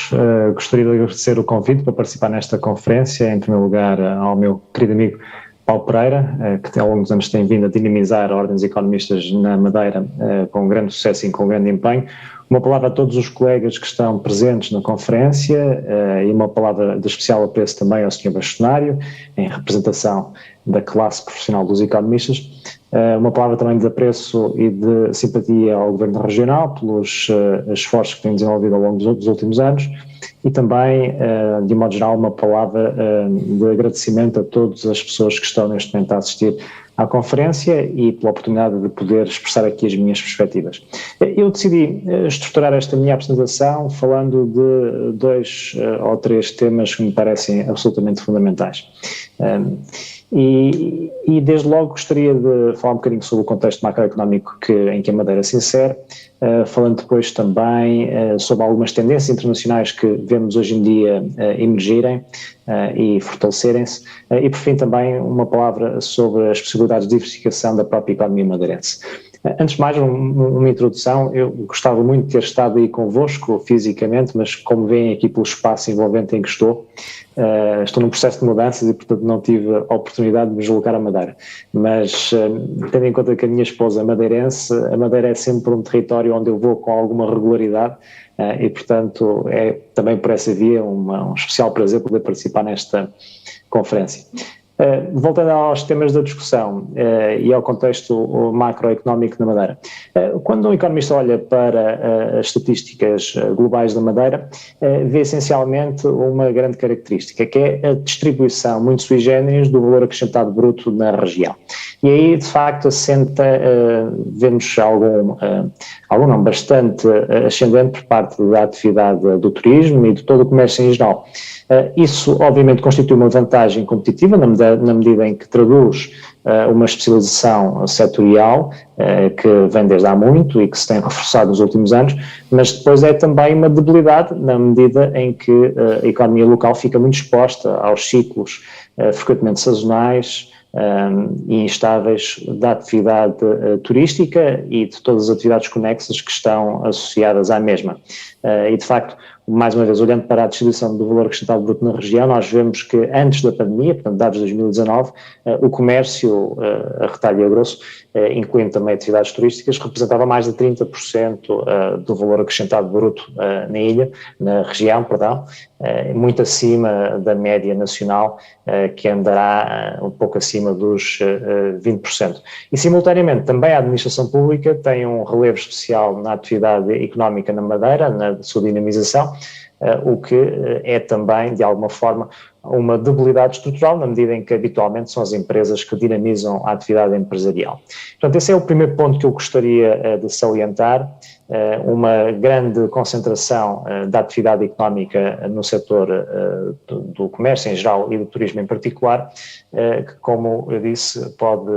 todos. Gostaria de agradecer o convite para participar nesta conferência, em primeiro lugar ao meu querido amigo Paulo Pereira, que ao longo dos anos tem vindo a dinamizar ordens economistas na Madeira com grande sucesso e com grande empenho. Uma palavra a todos os colegas que estão presentes na conferência e uma palavra de especial apreço também ao Sr. Bastonário, em representação da classe profissional dos economistas. Uma palavra também de apreço e de simpatia ao Governo Regional pelos esforços que tem desenvolvido ao longo dos últimos anos e também, de um modo geral, uma palavra de agradecimento a todas as pessoas que estão neste momento a assistir à conferência e pela oportunidade de poder expressar aqui as minhas perspectivas. Eu decidi estruturar esta minha apresentação falando de 2 ou 3 temas que me parecem absolutamente fundamentais. E desde logo gostaria de falar um bocadinho sobre o contexto macroeconómico em que a Madeira se insere, falando depois também sobre algumas tendências internacionais que vemos hoje em dia emergirem e fortalecerem-se, e por fim também uma palavra sobre as possibilidades de diversificação da própria economia madeirense. Antes de mais, uma introdução. Eu gostava muito de ter estado aí convosco fisicamente, mas como veem aqui pelo espaço envolvente em que estou num processo de mudanças e portanto não tive a oportunidade de me deslocar à Madeira. Mas tendo em conta que a minha esposa é madeirense, a Madeira é sempre um território onde eu vou com alguma regularidade e portanto é também por essa via um especial prazer poder participar nesta conferência. Voltando aos temas da discussão e ao contexto macroeconómico na Madeira, quando um economista olha para as estatísticas globais da Madeira, vê essencialmente uma grande característica, que é a distribuição muito sui generis do valor acrescentado bruto na região. E aí, de facto, vemos bastante ascendente por parte da atividade do turismo e de todo o comércio em geral. Isso, obviamente, constitui uma vantagem competitiva na medida em que traduz uma especialização setorial que vem desde há muito e que se tem reforçado nos últimos anos, mas depois é também uma debilidade na medida em que a economia local fica muito exposta aos ciclos frequentemente sazonais e instáveis da atividade turística e de todas as atividades conexas que estão associadas à mesma. E, de facto, mais uma vez, olhando para a distribuição do valor acrescentado bruto na região, nós vemos que antes da pandemia, portanto, dados de 2019, o comércio, a retalho e a grosso, incluindo também atividades turísticas, representava mais de 30% do valor acrescentado bruto na região, muito acima da média nacional, que andará um pouco acima dos 20%. E, simultaneamente, também a administração pública tem um relevo especial na atividade económica na Madeira, na sua dinamização, o que é também, de alguma forma, uma debilidade estrutural, na medida em que habitualmente são as empresas que dinamizam a atividade empresarial. Portanto, esse é o primeiro ponto que eu gostaria de salientar, uma grande concentração da atividade económica no setor do comércio em geral e do turismo em particular, que, como eu disse, pode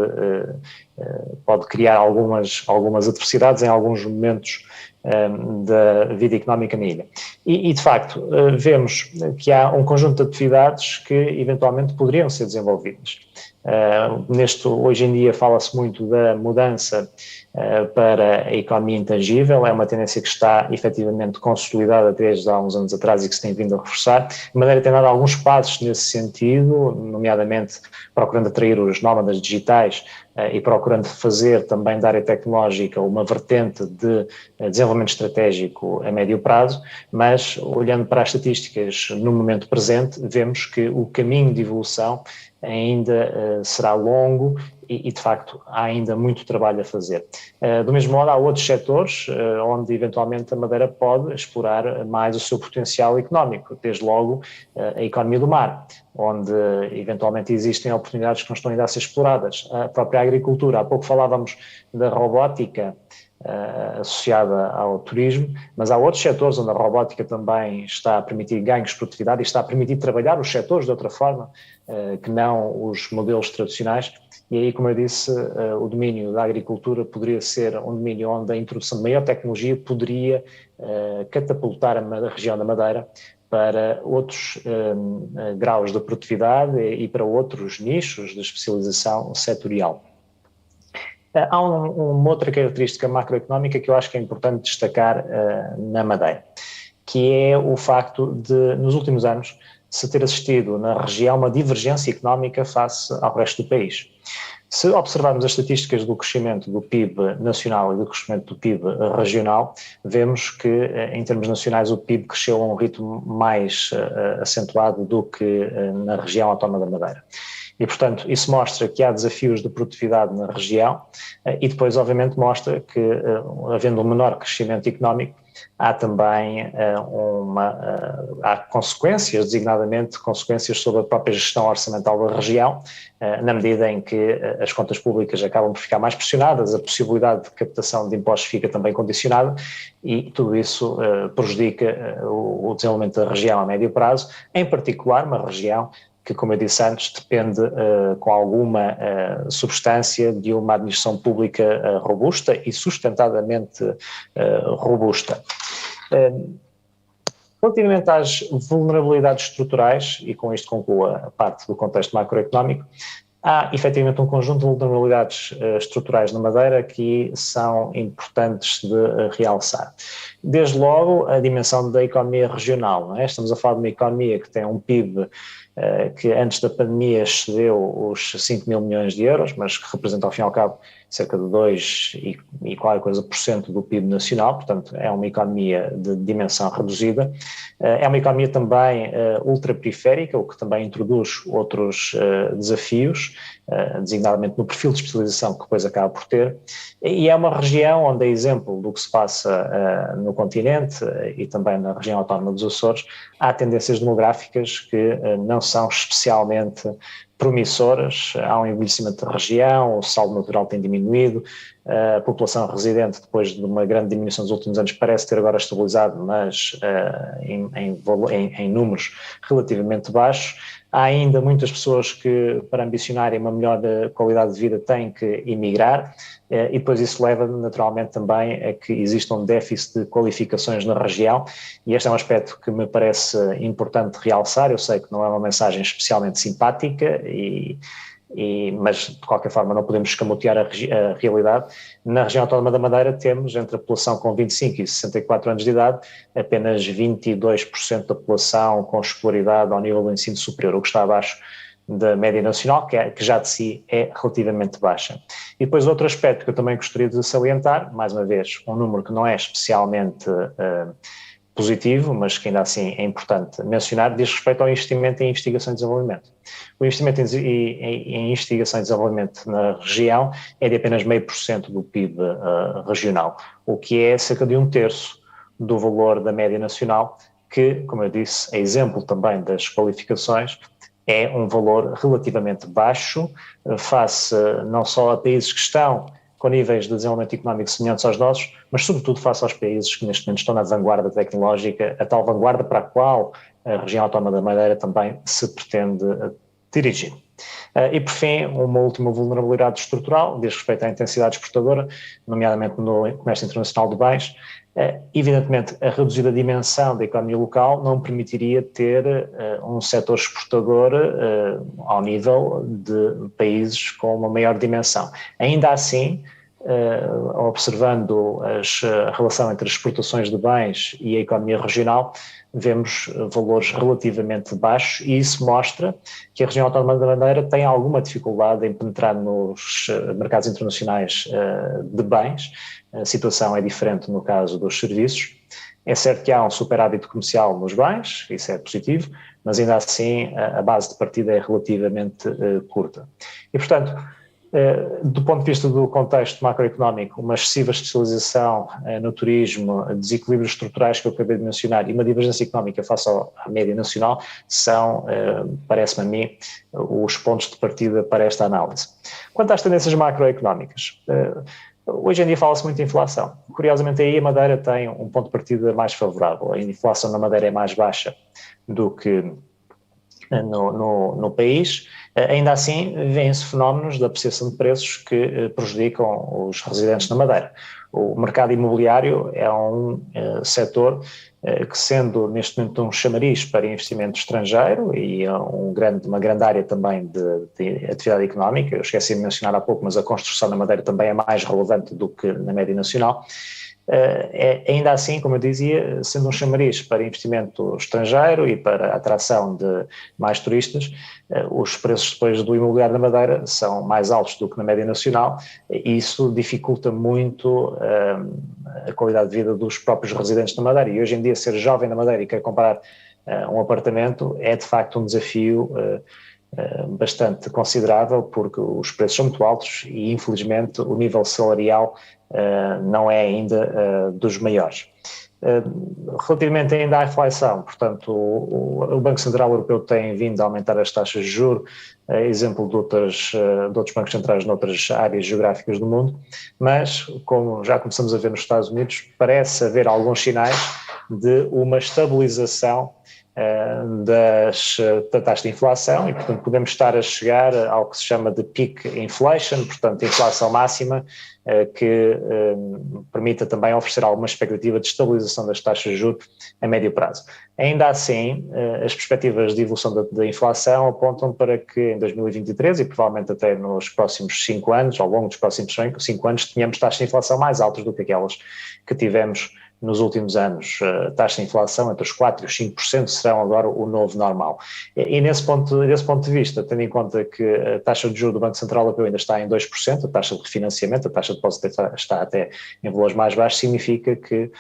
criar algumas adversidades em alguns momentos da vida económica na ilha. E de facto, vemos que há um conjunto de atividades que eventualmente poderiam ser desenvolvidas. Hoje em dia fala-se muito da mudança para a economia intangível, é uma tendência que está efetivamente consolidada desde há uns anos atrás e que se tem vindo a reforçar. A Madeira tem dado alguns passos nesse sentido, nomeadamente procurando atrair os nómadas digitais e procurando fazer também da área tecnológica uma vertente de desenvolvimento estratégico a médio prazo, mas olhando para as estatísticas no momento presente, vemos que o caminho de evolução ainda será longo e, de facto, há ainda muito trabalho a fazer. Do mesmo modo, há outros setores onde, eventualmente, a Madeira pode explorar mais o seu potencial económico, desde logo a economia do mar, onde, eventualmente, existem oportunidades que não estão ainda a ser exploradas. A própria agricultura, há pouco falávamos da robótica, associada ao turismo, mas há outros setores onde a robótica também está a permitir ganhos de produtividade e está a permitir trabalhar os setores de outra forma que não os modelos tradicionais, e aí, como eu disse, o domínio da agricultura poderia ser um domínio onde a introdução de maior tecnologia poderia catapultar a região da Madeira para outros graus de produtividade e para outros nichos de especialização setorial. Há uma outra característica macroeconómica que eu acho que é importante destacar na Madeira, que é o facto de, nos últimos anos, se ter assistido na região uma divergência económica face ao resto do país. Se observarmos as estatísticas do crescimento do PIB nacional e do crescimento do PIB regional, vemos que, em termos nacionais, o PIB cresceu a um ritmo mais acentuado do que na região autónoma da Madeira. E, portanto, isso mostra que há desafios de produtividade na região e depois, obviamente, mostra que, havendo um menor crescimento económico, há também há consequências, designadamente consequências sobre a própria gestão orçamental da região, na medida em que as contas públicas acabam por ficar mais pressionadas, a possibilidade de captação de impostos fica também condicionada e tudo isso prejudica o desenvolvimento da região a médio prazo, em particular uma região que, como eu disse antes, depende com alguma substância de uma administração pública robusta e sustentadamente robusta. Relativamente às vulnerabilidades estruturais, e com isto concluo a parte do contexto macroeconómico, há efetivamente um conjunto de vulnerabilidades estruturais na Madeira que são importantes de realçar. Desde logo, a dimensão da economia regional, não é? Estamos a falar de uma economia que tem um PIB que antes da pandemia excedeu os 5 mil milhões de euros, mas que representa ao fim e ao cabo cerca de 2 e qualquer coisa por cento do PIB nacional, portanto é uma economia de dimensão reduzida. É uma economia também ultraperiférica, o que também introduz outros desafios, designadamente no perfil de especialização que depois acaba por ter, e é uma região onde, a exemplo do que se passa no continente e também na região autónoma dos Açores, há tendências demográficas que não são especialmente promissoras. Há um envelhecimento da região, o saldo natural tem diminuído, a população residente, depois de uma grande diminuição dos últimos anos, parece ter agora estabilizado, mas em números relativamente baixos. Há ainda muitas pessoas que, para ambicionarem uma melhor qualidade de vida, têm que emigrar, e depois isso leva naturalmente também a que exista um déficit de qualificações na região, e este é um aspecto que me parece importante realçar. Eu sei que não é uma mensagem especialmente simpática, mas de qualquer forma não podemos escamotear a realidade. Na região autónoma da Madeira temos, entre a população com 25 e 64 anos de idade, apenas 22% da população com escolaridade ao nível do ensino superior, o que está abaixo da média nacional, que já de si é relativamente baixa. E depois outro aspecto que eu também gostaria de salientar, mais uma vez, um número que não é especialmente positivo, mas que ainda assim é importante mencionar, diz respeito ao investimento em investigação e desenvolvimento. O investimento em investigação e desenvolvimento na região é de apenas 0,5% do PIB regional, o que é cerca de 1/3 do valor da média nacional, que, como eu disse, é exemplo também das qualificações, é um valor relativamente baixo face não só a países que estão com níveis de desenvolvimento económico semelhantes aos nossos, mas sobretudo face aos países que neste momento estão na vanguarda tecnológica, a tal vanguarda para a qual a região autónoma da Madeira também se pretende dirigir. E por fim, uma última vulnerabilidade estrutural diz respeito à intensidade exportadora, nomeadamente no comércio internacional de bens. Evidentemente, a reduzida dimensão da economia local não permitiria ter um setor exportador ao nível de países com uma maior dimensão. Ainda assim, observando a relação entre as exportações de bens e a economia regional, vemos valores relativamente baixos, e isso mostra que a região autónoma da Madeira tem alguma dificuldade em penetrar nos mercados internacionais de bens. A situação é diferente no caso dos serviços. É certo que há um superávit comercial nos bens, isso é positivo, mas ainda assim a base de partida é relativamente curta. E, portanto, do ponto de vista do contexto macroeconómico, uma excessiva especialização no turismo, desequilíbrios estruturais que eu acabei de mencionar e uma divergência económica face à média nacional são, parece-me a mim, os pontos de partida para esta análise. Quanto às tendências macroeconómicas, hoje em dia fala-se muito de inflação. Curiosamente, aí a Madeira tem um ponto de partida mais favorável. A inflação na Madeira é mais baixa do que no país. Ainda assim, vêem-se fenómenos de apreciação de preços que prejudicam os residentes na Madeira. O mercado imobiliário é um setor que, sendo neste momento um chamariz para investimento estrangeiro e uma grande área também de atividade económica, eu esqueci de mencionar há pouco, mas a construção na Madeira também é mais relevante do que na média nacional, Ainda assim, como eu dizia, sendo um chamariz para investimento estrangeiro e para a atração de mais turistas, os preços depois do imobiliário na Madeira são mais altos do que na média nacional, e isso dificulta muito a qualidade de vida dos próprios residentes da Madeira. E hoje em dia, ser jovem na Madeira e querer comprar um apartamento é de facto um desafio bastante considerável, porque os preços são muito altos e, infelizmente, o nível salarial não é ainda dos maiores. Relativamente ainda à inflação, portanto, o Banco Central Europeu tem vindo a aumentar as taxas de juros, exemplo de outros bancos centrais noutras áreas geográficas do mundo, mas, como já começamos a ver nos Estados Unidos, parece haver alguns sinais de uma estabilização da taxa de inflação e, portanto, podemos estar a chegar ao que se chama de peak inflation, portanto, inflação máxima, que permita também oferecer alguma expectativa de estabilização das taxas de juros a médio prazo. Ainda assim, as perspectivas de evolução da inflação apontam para que em 2023 e provavelmente até nos próximos 5 anos, ao longo dos próximos 5 anos, tenhamos taxas de inflação mais altas do que aquelas que tivemos nos últimos anos. A taxa de inflação entre os 4% e os 5% serão agora o novo normal. E desse ponto de vista, tendo em conta que a taxa de juros do Banco Central Europeu ainda está em 2%, a taxa de refinanciamento, a taxa de depósito está até em valores mais baixos, significa que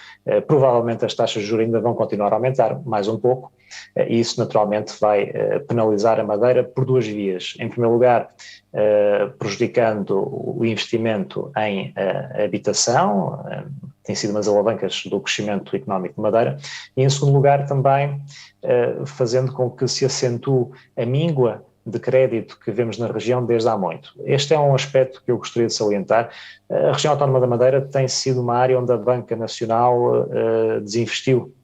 provavelmente as taxas de juros ainda vão continuar a aumentar mais um pouco, e isso naturalmente vai penalizar a Madeira por duas vias. Em primeiro lugar, prejudicando o investimento em habitação, tem sido umas alavancas do crescimento económico de Madeira, e em segundo lugar também fazendo com que se acentue a míngua de crédito que vemos na região desde há muito. Este é um aspecto que eu gostaria de salientar. A região autónoma da Madeira tem sido uma área onde a Banca Nacional desinvestiu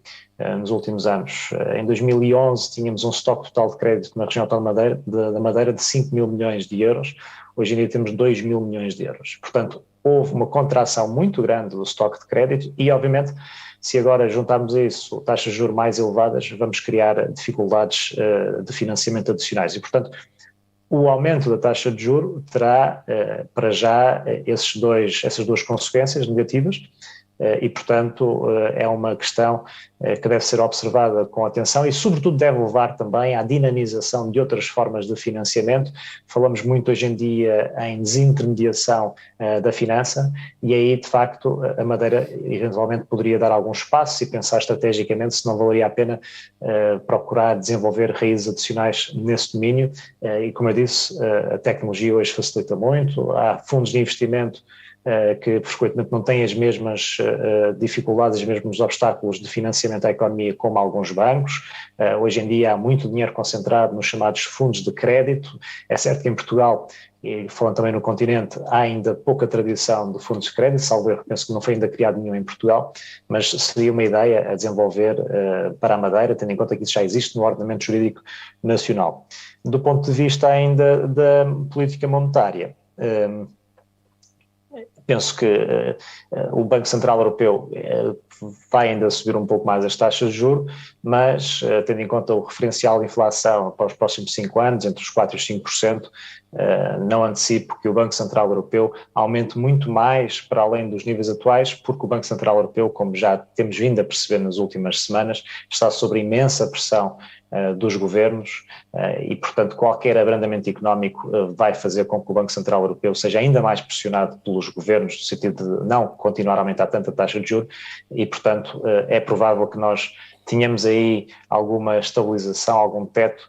nos últimos anos. Em 2011 tínhamos um estoque total de crédito na região autónoma da Madeira de 5 mil milhões de euros, hoje em dia temos 2 mil milhões de euros. Portanto, houve uma contração muito grande do estoque de crédito e, obviamente, se agora juntarmos a isso taxas de juros mais elevadas, vamos criar dificuldades de financiamento adicionais e, portanto, o aumento da taxa de juros terá, para já, essas duas consequências negativas, e, portanto, é uma questão que deve ser observada com atenção e, sobretudo, deve levar também à dinamização de outras formas de financiamento. Falamos muito hoje em dia em desintermediação da finança e aí, de facto, a Madeira eventualmente poderia dar alguns passos e pensar estrategicamente se não valeria a pena procurar desenvolver raízes adicionais nesse domínio e, como eu disse, a tecnologia hoje facilita muito, há fundos de investimento que frequentemente não têm as mesmas dificuldades, os mesmos obstáculos de financiamento à economia como alguns bancos. Hoje em dia há muito dinheiro concentrado nos chamados fundos de crédito. É certo que em Portugal, e falando também no continente, há ainda pouca tradição de fundos de crédito, salvo eu penso que não foi ainda criado nenhum em Portugal, mas seria uma ideia a desenvolver para a Madeira, tendo em conta que isso já existe no ordenamento jurídico nacional. Do ponto de vista ainda da política monetária, penso que o Banco Central Europeu vai ainda subir um pouco mais as taxas de juros, mas tendo em conta o referencial de inflação para os próximos 5 anos, entre os 4% e os 5%, não antecipo que o Banco Central Europeu aumente muito mais para além dos níveis atuais, porque o Banco Central Europeu, como já temos vindo a perceber nas últimas semanas, está sob imensa pressão dos governos e, portanto, qualquer abrandamento económico vai fazer com que o Banco Central Europeu seja ainda mais pressionado pelos governos, no sentido de não continuar a aumentar tanto a taxa de juros e, portanto, é provável que nós tenhamos aí alguma estabilização, algum teto,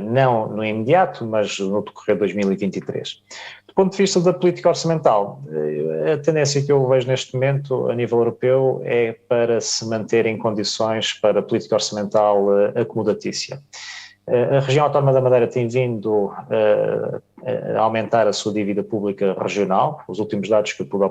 não no imediato, mas no decorrer de 2023. Do ponto de vista da política orçamental, a tendência que eu vejo neste momento a nível europeu é para se manter em condições para a política orçamental acomodatícia. A região autónoma da Madeira tem vindo a aumentar a sua dívida pública regional. Os últimos dados que eu pude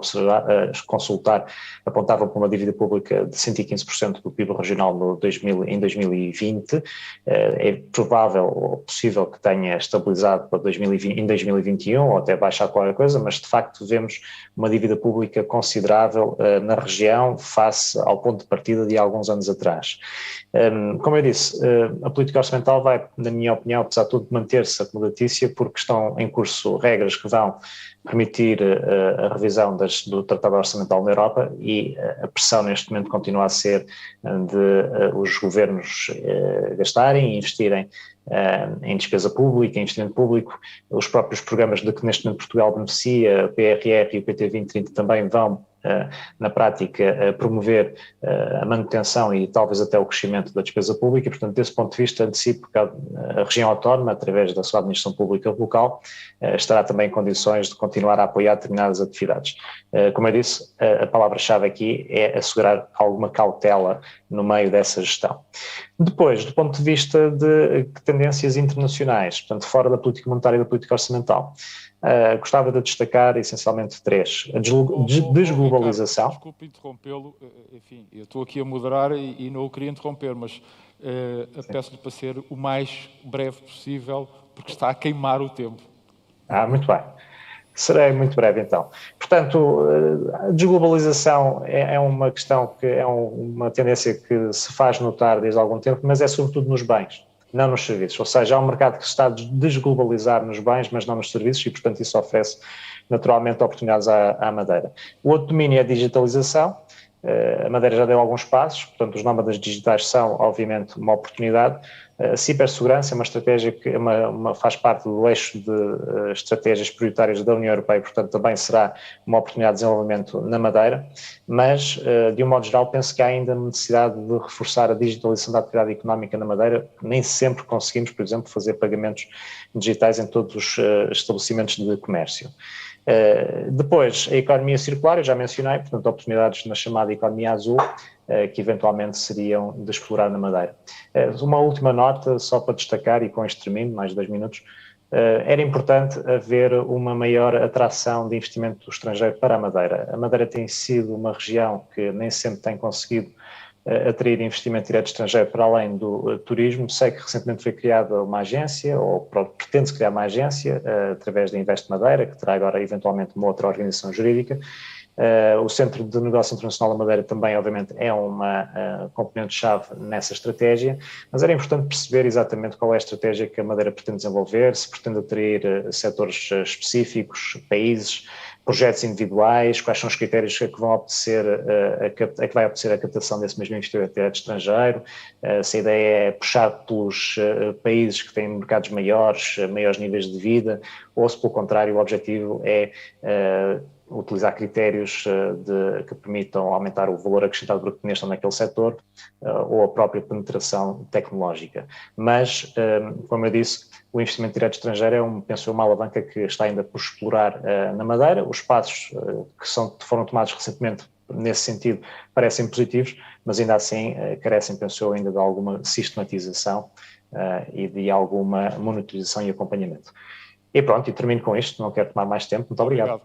consultar apontavam para uma dívida pública de 115% do PIB regional em 2020. É provável ou possível que tenha estabilizado para em 2021 ou até baixar qualquer coisa, mas de facto vemos uma dívida pública considerável na região face ao ponto de partida de alguns anos atrás. Como eu disse, a política orçamental vai, na minha opinião, apesar de tudo, manter-se acomodatícia porque estão em curso regras que vão permitir a revisão do Tratado Orçamental na Europa, e a pressão neste momento continua a ser de os governos gastarem e investirem em despesa pública, em investimento público. Os próprios programas de que neste momento Portugal beneficia, o PRR e o PT 2030, também vão, na prática, promover a manutenção e talvez até o crescimento da despesa pública. Portanto, desse ponto de vista, antecipo que a região autónoma, através da sua administração pública local, estará também em condições de continuar a apoiar determinadas atividades. Como eu disse, a palavra-chave aqui é assegurar alguma cautela no meio dessa gestão. Depois, do ponto de vista de tendências internacionais, portanto, fora da política monetária e da política orçamental, gostava de destacar essencialmente três. A desglobalização. Ricardo, desculpe interrompê-lo, enfim, eu estou aqui a moderar e não o queria interromper, mas peço-lhe para ser o mais breve possível, porque está a queimar o tempo. Muito bem. Serei muito breve, então. Portanto, a desglobalização é uma questão que é uma tendência que se faz notar desde algum tempo, mas é sobretudo nos bens, não nos serviços. Ou seja, há um mercado que se está a desglobalizar nos bens, mas não nos serviços, e, portanto, isso oferece naturalmente oportunidades à Madeira. O outro domínio é a digitalização. A Madeira já deu alguns passos, portanto, os nómadas digitais são, obviamente, uma oportunidade. A cibersegurança é uma estratégia que faz parte do eixo de estratégias prioritárias da União Europeia, portanto, também será uma oportunidade de desenvolvimento na Madeira, mas, de um modo geral, penso que há ainda necessidade de reforçar a digitalização da atividade económica na Madeira. Nem sempre conseguimos, por exemplo, fazer pagamentos digitais em todos os estabelecimentos de comércio. Depois, a economia circular, eu já mencionei, portanto, oportunidades na chamada economia azul, que eventualmente seriam de explorar na Madeira. Uma última nota, só para destacar, e com este termino, mais 2 minutos, era importante haver uma maior atração de investimento do estrangeiro para a Madeira. A Madeira tem sido uma região que nem sempre tem conseguido atrair investimento direto estrangeiro para além do turismo. Sei que recentemente foi criada uma agência, ou pretende-se criar uma agência, através da Invest Madeira, que terá agora eventualmente uma outra organização jurídica. O Centro de Negócio Internacional da Madeira também, obviamente, é uma componente-chave nessa estratégia, mas era importante perceber exatamente qual é a estratégia que a Madeira pretende desenvolver, se pretende atrair setores específicos, países, projetos individuais, quais são os critérios que vão obedecer a que vai obedecer a captação desse mesmo investimento direto estrangeiro, se a ideia é puxar pelos países que têm mercados maiores níveis de vida, ou se, pelo contrário, o objetivo é utilizar critérios que permitam aumentar o valor acrescentado bruto que estão naquele setor, ou a própria penetração tecnológica. Mas, como eu disse, o investimento direto estrangeiro penso uma alavanca que está ainda por explorar na Madeira. Os passos que foram tomados recentemente nesse sentido parecem positivos, mas ainda assim carecem, penso eu, ainda de alguma sistematização e de alguma monitorização e acompanhamento. E pronto, e termino com isto, não quero tomar mais tempo. Muito obrigado.